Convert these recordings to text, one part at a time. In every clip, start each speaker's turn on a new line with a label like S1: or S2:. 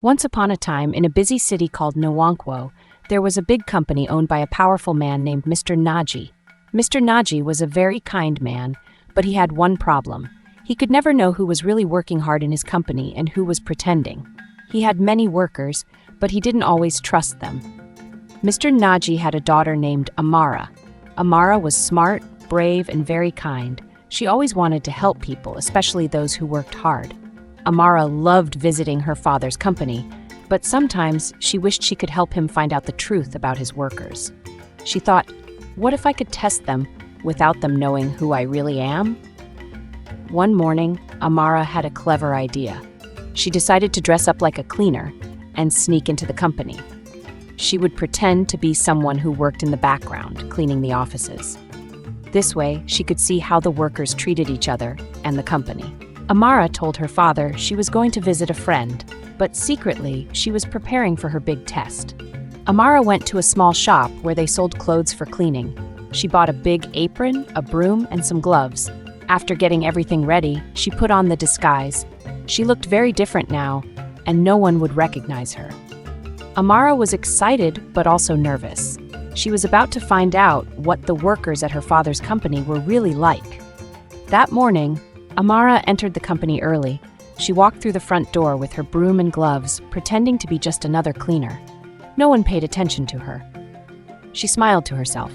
S1: Once upon a time, in a busy city called Nwankwo, there was a big company owned by a powerful man named Mr. Naji. Mr. Naji was a very kind man, but he had one problem. He could never know who was really working hard in his company and who was pretending. He had many workers, but he didn't always trust them. Mr. Naji had a daughter named Amara. Amara was smart, brave, and very kind. She always wanted to help people, especially those who worked hard. Amara loved visiting her father's company, but sometimes she wished she could help him find out the truth about his workers. She thought, what if I could test them without them knowing who I really am? One morning, Amara had a clever idea. She decided to dress up like a cleaner and sneak into the company. She would pretend to be someone who worked in the background, cleaning the offices. This way, she could see how the workers treated each other and the company. Amara told her father she was going to visit a friend, but secretly, she was preparing for her big test. Amara went to a small shop where they sold clothes for cleaning. She bought a big apron, a broom, and some gloves. After getting everything ready, she put on the disguise. She looked very different now, and no one would recognize her. Amara was excited but also nervous. She was about to find out what the workers at her father's company were really like. That morning, Amara entered the company early. She walked through the front door with her broom and gloves, pretending to be just another cleaner. No one paid attention to her. She smiled to herself.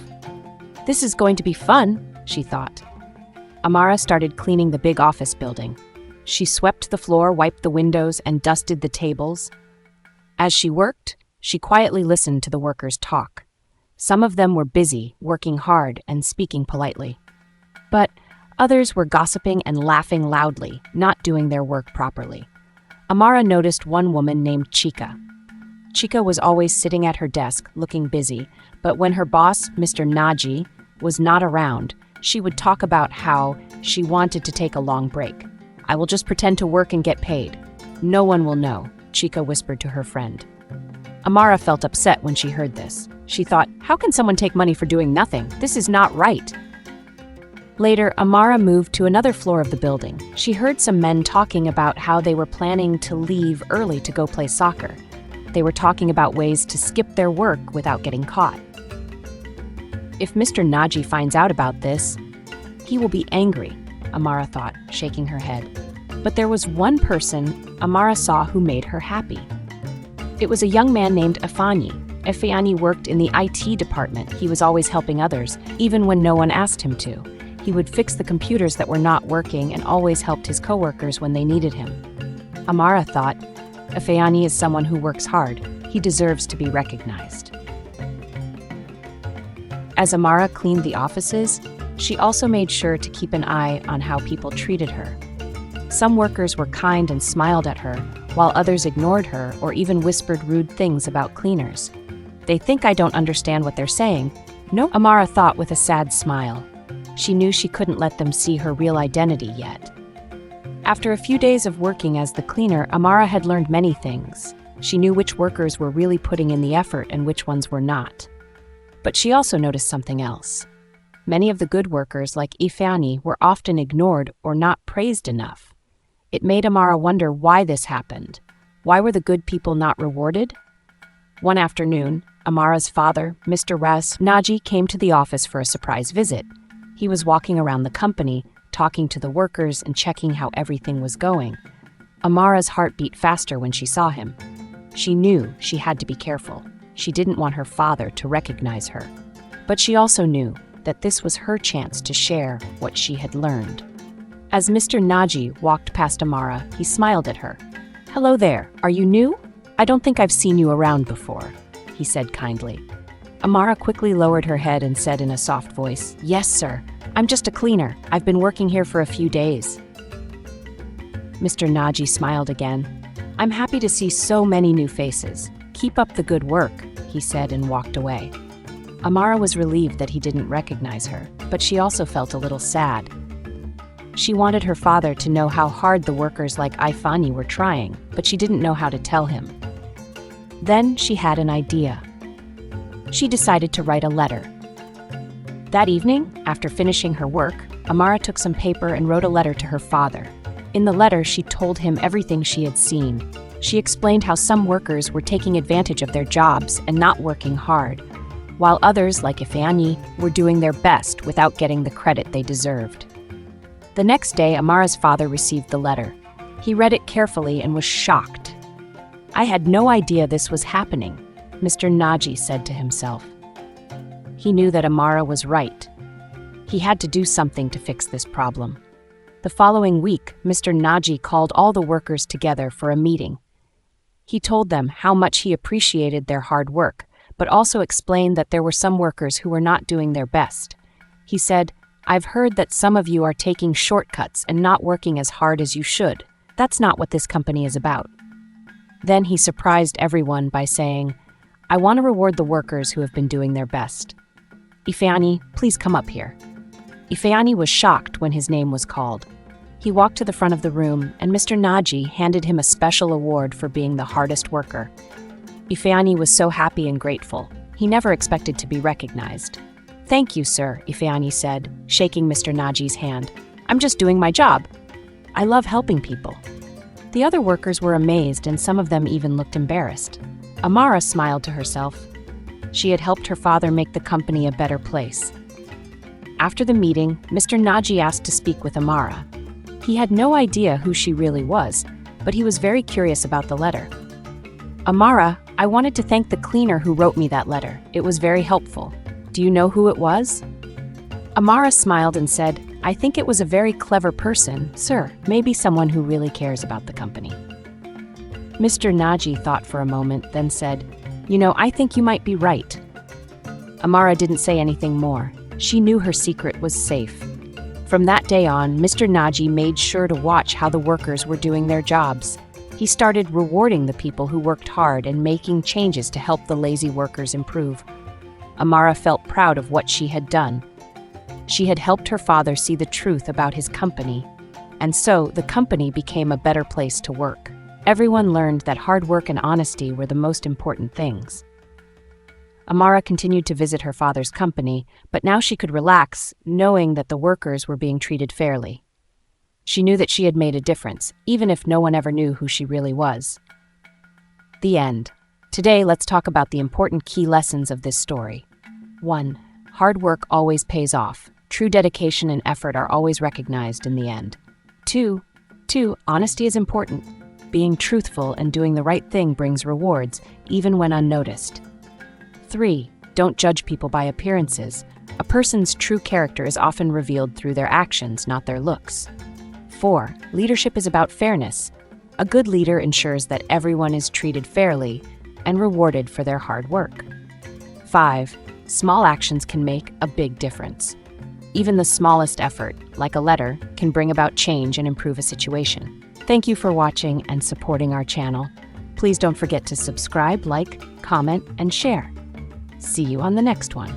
S1: This is going to be fun, she thought. Amara started cleaning the big office building. She swept the floor, wiped the windows, and dusted the tables. As she worked, she quietly listened to the workers talk. Some of them were busy, working hard, and speaking politely. But others were gossiping and laughing loudly, not doing their work properly. Amara noticed one woman named Chika. Chika was always sitting at her desk, looking busy, but when her boss, Mr. Naji, was not around, she would talk about how she wanted to take a long break. I will just pretend to work and get paid. No one will know, Chika whispered to her friend. Amara felt upset when she heard this. She thought, how can someone take money for doing nothing? This is not right. Later, Amara moved to another floor of the building. She heard some men talking about how they were planning to leave early to go play soccer. They were talking about ways to skip their work without getting caught. If Mr. Naji finds out about this, he will be angry, Amara thought, shaking her head. But there was one person Amara saw who made her happy. It was a young man named Ifeanyi. Ifeanyi worked in the IT department. He was always helping others, even when no one asked him to. He would fix the computers that were not working and always helped his coworkers when they needed him. Amara thought, Ifeanyi is someone who works hard. He deserves to be recognized. As Amara cleaned the offices, she also made sure to keep an eye on how people treated her. Some workers were kind and smiled at her, while others ignored her or even whispered rude things about cleaners. They think I don't understand what they're saying. No, Amara thought with a sad smile. She knew she couldn't let them see her real identity yet. After a few days of working as the cleaner, Amara had learned many things. She knew which workers were really putting in the effort and which ones were not. But she also noticed something else. Many of the good workers, like Ifeanyi, were often ignored or not praised enough. It made Amara wonder why this happened. Why were the good people not rewarded? One afternoon, Amara's father, Mr. Naji, came to the office for a surprise visit. He was walking around the company, talking to the workers and checking how everything was going. Amara's heart beat faster when she saw him. She knew she had to be careful. She didn't want her father to recognize her. But she also knew that this was her chance to share what she had learned. As Mr. Naji walked past Amara, he smiled at her. Hello there, are you new? I don't think I've seen you around before, he said kindly. Amara quickly lowered her head and said in a soft voice, Yes, sir. I'm just a cleaner. I've been working here for a few days. Mr. Naji smiled again. I'm happy to see so many new faces. Keep up the good work, he said and walked away. Amara was relieved that he didn't recognize her, but she also felt a little sad. She wanted her father to know how hard the workers like Ifeanyi were trying, but she didn't know how to tell him. Then she had an idea. She decided to write a letter. That evening, after finishing her work, Amara took some paper and wrote a letter to her father. In the letter, she told him everything she had seen. She explained how some workers were taking advantage of their jobs and not working hard, while others, like Ifeanyi, were doing their best without getting the credit they deserved. The next day, Amara's father received the letter. He read it carefully and was shocked. "I had no idea this was happening," Mr. Naji said to himself. He knew that Amara was right. He had to do something to fix this problem. The following week, Mr. Naji called all the workers together for a meeting. He told them how much he appreciated their hard work, but also explained that there were some workers who were not doing their best. He said, "I've heard that some of you are taking shortcuts and not working as hard as you should. That's not what this company is about." Then he surprised everyone by saying, "I want to reward the workers who have been doing their best. Ifeanyi, please come up here." Ifeanyi was shocked when his name was called. He walked to the front of the room, and Mr. Naji handed him a special award for being the hardest worker. Ifeanyi was so happy and grateful. He never expected to be recognized. "Thank you, sir," Ifeanyi said, shaking Mr. Naji's hand. "I'm just doing my job. I love helping people." The other workers were amazed, and some of them even looked embarrassed. Amara smiled to herself. She had helped her father make the company a better place. After the meeting, Mr. Naji asked to speak with Amara. He had no idea who she really was, but he was very curious about the letter. "Amara, I wanted to thank the cleaner who wrote me that letter. It was very helpful. Do you know who it was?" Amara smiled and said, "I think it was a very clever person, sir, maybe someone who really cares about the company." Mr. Naji thought for a moment, then said, I think you might be right." Amara didn't say anything more. She knew her secret was safe. From that day on, Mr. Naji made sure to watch how the workers were doing their jobs. He started rewarding the people who worked hard and making changes to help the lazy workers improve. Amara felt proud of what she had done. She had helped her father see the truth about his company, and so the company became a better place to work. Everyone learned that hard work and honesty were the most important things. Amara continued to visit her father's company, but now she could relax, knowing that the workers were being treated fairly. She knew that she had made a difference, even if no one ever knew who she really was. The end. Today, let's talk about the important key lessons of this story. 1. Hard work always pays off. True dedication and effort are always recognized in the end. 2. Honesty is important. Being truthful and doing the right thing brings rewards, even when unnoticed. 3. Don't judge people by appearances. A person's true character is often revealed through their actions, not their looks. 4. Leadership is about fairness. A good leader ensures that everyone is treated fairly and rewarded for their hard work. 5. Small actions can make a big difference. Even the smallest effort, like a letter, can bring about change and improve a situation. Thank you for watching and supporting our channel. Please don't forget to subscribe, like, comment, and share. See you on the next one.